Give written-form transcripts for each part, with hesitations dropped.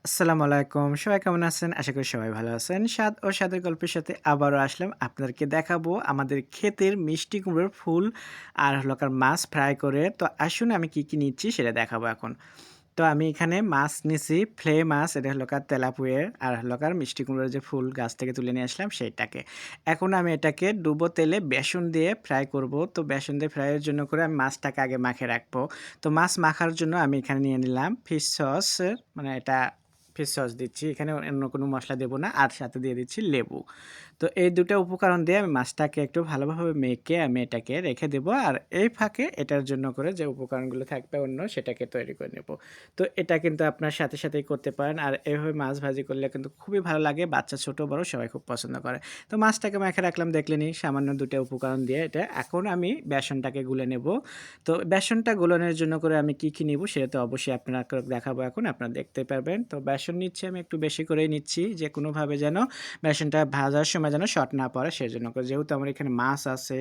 আসসালামু আলাইকুম। সবাই কেমন আছেন? আশা করি সবাই ভালো আছেন। স্বাদ ও স্বাদের গল্পের সাথে আবারও আসলাম। আপনাদেরকে দেখাবো আমাদের ক্ষেতের মিষ্টি কুমড়োর ফুল আর হলো মাছ ফ্রাই করে। তো আসুন আমি কি নিচ্ছি সেটা দেখাবো এখন। তো আমি এখানে মাছ নিছি, ফ্লে মাছ, এটা হলো তেলাপুয়ের আর হলো মিষ্টি কুমড়োর যে ফুল গাছ থেকে তুলে নিয়ে আসলাম সেইটাকে। এখন আমি এটাকে ডুবো তেলে বেসন দিয়ে ফ্রাই করব। তো বেসন দিয়ে ফ্রাইয়ের জন্য করে আমি মাছটাকে আগে মাখিয়ে রাখবো। তো মাছ মাখার জন্য আমি এখানে নিয়ে নিলাম ফিশ সস, মানে এটা ফিশ সস দিচ্ছি। এখানে অন্য কোনো মসলা দেব না। আর সাথে দিয়ে দিচ্ছি লেবু। তো এই ২ টা উপকরণ দিয়ে আমি মাছটাকে একটু ভালোভাবে মেখে আমি এটাকে রেখে দেব। আর এই ফাঁকে এটার জন্য করে যে উপকরণগুলো থাকবে অন্য সেটাকে তৈরি করে নেব। তো এটা কিন্তু আপনার সাথেই করতে পারেন। আর এভাবে মাছ ভাজি করলে কিন্তু খুবই ভালো লাগে। বাচ্চা, ছোট, বড় সবাই খুব পছন্দ করে। তো মাছটাকে মেখে রাখলাম দেখলেনই সামান্য ২ টা উপকরণ দিয়ে এটা। এখন আমি বেসনটাকে গুলে নেব। তো বেসনটা গুলানোর জন্য করে আমি কি নিব সেটা তো অবশ্যই আপনাকে দেখাবো এখন। আপনারা দেখতে পারবেন। তো বেসন নিচ্ছি আমি একটু বেশি করেই নিচ্ছি যে কোনোভাবে যেন বেসনটা ভাজার সময় যেন শর্ট না পড়ে সেজন্য করে। যেহেতু আমার এখানে মাছ আছে,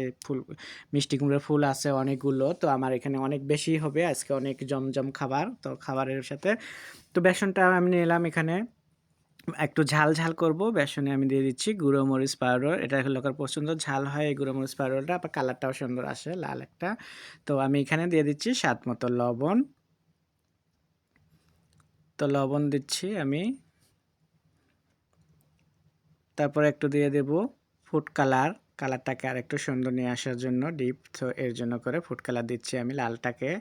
মিষ্টি কুমড়োর ফুল আছে অনেকগুলো। তো আমার এখানে অনেক বেশি হবে আজকে, অনেক জমজম খাবার। তো খাবারের সাথে তো বেসনটা আমি নিলাম এখানে। একটু ঝাল করব। বেসনে আমি দিয়ে দিচ্ছি গুঁড়ো মরিচ পাউডার। এটা লোকের পছন্দ ঝাল হয় এই গুঁড়ো মরিচ পাউডারটা। আবার কালারটাও সুন্দর আসে লাল একটা। তো আমি এখানে দিয়ে দিচ্ছি স্বাদ মতো লবণ। তো লবণ দিচ্ছি আমি। তারপরে একটু দিয়ে দেব ফুড কালার। কালারটাকে আরেকটু সুন্দর নিয়ে আসার জন্য ডিপ, তো এর জন্য করে ফুড কালার দিচ্ছি আমি লালটাকে।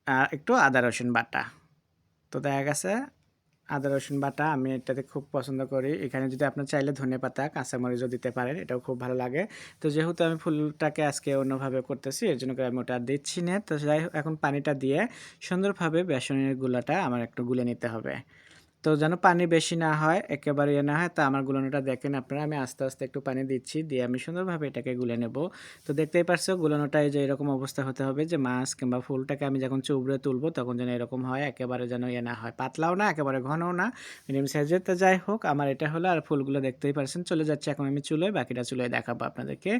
আর একটু আদা রসুন বাটা। তো দেখা গেছে আদা রসুন বাটা আমি এটাতে খুব পছন্দ করি। এখানে যদি আপনার চাইলে ধনেপাতা, কাঁচামরিচও দিতে পারেন, এটাও খুব ভালো লাগে। তো যেহেতু আমি ফুলটাকে আজকে অন্যভাবে করতেছি এর জন্য করে আমি ওটা দিচ্ছি না। তো যাই হোক এখন পানিটা দিয়ে সুন্দরভাবে বেসনের গুলাটা আমার একটু গুলে নিতে হবে। তো যেন পানি বেশি না হয়, একেবারে ইয়ে না হয়। তা আমার গুলানোটা দেখেন আপনারা, আমি আস্তে একটু পানি দিচ্ছি, দিয়ে আমি সুন্দরভাবে এটাকে গুলে নেব। তো দেখতেই পারছো গুলানোটা এই যে এরকম অবস্থা হতে হবে যে মাছ কিংবা ফুলটাকে আমি যখন চুবড়ে তুলবো তখন যেন এরকম হয়, একেবারে যেন ইয়ে না হয়, পাতলাও না একেবারে ঘনও না, মিডিয়াম সাইজের। তো যাই হোক আমার এটা হলো। আর ফুলগুলো দেখতেই পারছেন চলে যাচ্ছে। এখন আমি চুলোয়, বাকিটা চুলোয় দেখাবো আপনাদেরকে।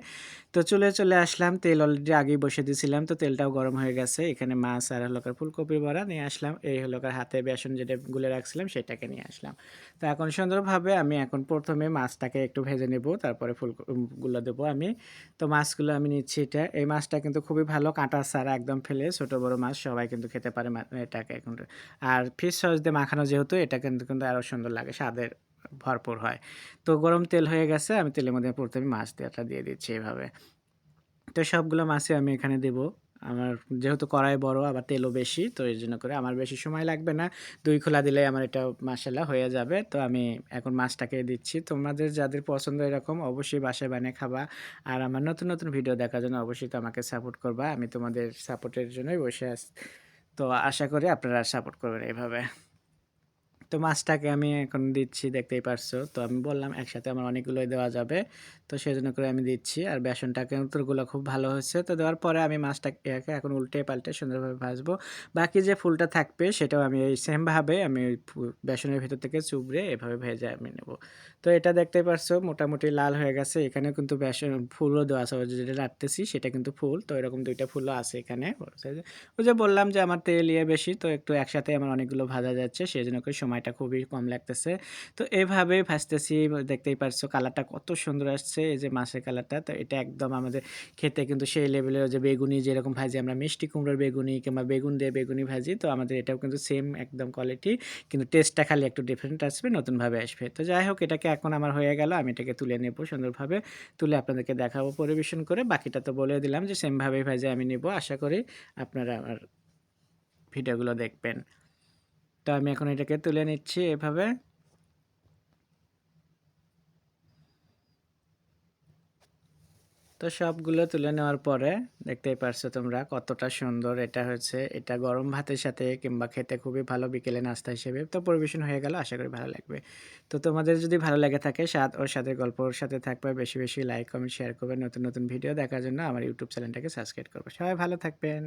তো চলে আসলাম, তেল অলরেডি আগেই বসে দিয়েছিলাম। তো তেলটাও গরম হয়ে গেছে। এখানে মাছ আর ফুলকপি বড়া নিয়ে আসলাম। এই হাতে বেসন যেটা গুলে রাখছিলাম সেটাকে নিয়ে আসলাম। তো এখন সুন্দরভাবে আমি এখন প্রথমে মাছটাকে একটু ভেজে নেব, তারপরে গুলো দেবো আমি। তো মাছগুলো আমি নিচ্ছি এটা। এই মাছটা কিন্তু খুবই ভালো, কাঁটা ছাড়া একদম ফেলে, ছোট বড় মাছ সবাই কিন্তু খেতে পারে এটাকে এখন। আর ফিশ সস দিয়ে মাখানো যেহেতু এটা কিন্তু আরও সুন্দর লাগে, স্বাদের ভরপুর হয়। তো গরম তেল হয়ে গেছে, আমি তেলের মধ্যে প্রথমে মাছ দিয়ে দিচ্ছি এভাবে। তো সবগুলো মাছই আমি এখানে দেব। আমার যেহেতু কড়াই বড় আবার তেলও বেশি, তো এর জন্য করে আমার বেশি সময় লাগবে না। ২ খোলা দিলেই আমার এটা মাশাআল্লাহ হয়ে যাবে। তো আমি এখন মাছটাকে দিচ্ছি। তোমাদের যাদের পছন্দ এরকম অবশ্যই বাসায় বানিয়ে খাবা। আর আমার নতুন ভিডিও দেখার জন্য অবশ্যই তো আমাকে সাপোর্ট করবা। আমি তোমাদের সাপোর্টের জন্যই বসে আছি। তো আশা করি আপনারা সাপোর্ট করবেন এভাবে। তো মাছটাকে আমি এখন দিচ্ছি দেখতেই পারছো। তো আমি বললাম একসাথে আমার অনেকগুলোই দেওয়া যাবে। তো সেজন্য করে আমি দিচ্ছি। আর বেসনটাকে উত্তরগুলো খুব ভালো হয়েছে। তো দেওয়ার পরে আমি মাছটাকে এখন উল্টে পাল্টে সুন্দরভাবে ভাজবো। বাকি যে ফুলটা থাকবে সেটাও আমি এই সেম ভাবে আমি ওই বেসনের ভেতর থেকে চুবড়ে এভাবে ভেজে আমি নেব। তো এটা দেখতেই পারছো মোটামুটি লাল হয়ে গেছে। এখানেও কিন্তু বেসন ফুলও দেওয়া আছে, ওই যেটা রাখতেছি সেটা কিন্তু ফুল। তো এরকম ২ টা ফুলও আছে এখানে বড় সাইজের। ওই যে বললাম যে আমার তেল বেশি, তো একটু একসাথে আমার অনেকগুলো ভাজা যাচ্ছে, সেজন্য করে সময়টা খুবই কম লাগতেছে। তো এভাবে ভাজতেছি, দেখতেই পারছো কালারটা কত সুন্দর আসছে, এই যে মাছের কালারটা। তো এটা একদম আমাদের খেতে কিন্তু সেই লেভেলের, যে বেগুনি যেরকম ভাজি আমরা মিষ্টি কুমড়োর বেগুনি কিংবা বেগুন দিয়ে বেগুনি ভাজি, তো আমাদের এটাও কিন্তু সেম একদম কোয়ালিটি, কিন্তু টেস্টটা খালি একটু ডিফারেন্ট আসবে, নতুনভাবে আসবে। তো যাই হোক এটাকে এখন আমার হয়ে গেল, আমি এটাকে তুলে নেব সুন্দরভাবে। তুলে আপনাদেরকে দেখাবো পরিবেশন করে। বাকিটা তো বলে দিলাম যে সেমভাবেই ভেজে আমি নেব। আশা করি আপনারা আমার ভিডিওগুলো দেখবেন। তো আমি এখন এটাকে তুলে নিচ্ছি এভাবে। তো সবগুলো তুলে নেওয়ার পরে দেখতেই পারছো তোমরা কতটা সুন্দর এটা হয়েছে। এটা গরম ভাতের সাথে কিংবা খেতে খুবই ভালো বিকেলে নাস্তা হিসেবে তো পরিবেশন হয়ে গেল। আশা করি ভালো লাগবে। তো তোমাদের যদি ভালো লেগে থাকে, স্বাদ ও স্বাদের গল্পর সাথে থাকবে, বেশি লাইক কমেন্ট শেয়ার করবে। নতুন ভিডিও দেখার জন্য আমার ইউটিউব চ্যানেলটাকে সাবস্ক্রাইব করবে। সবাই ভালো থাকবেন।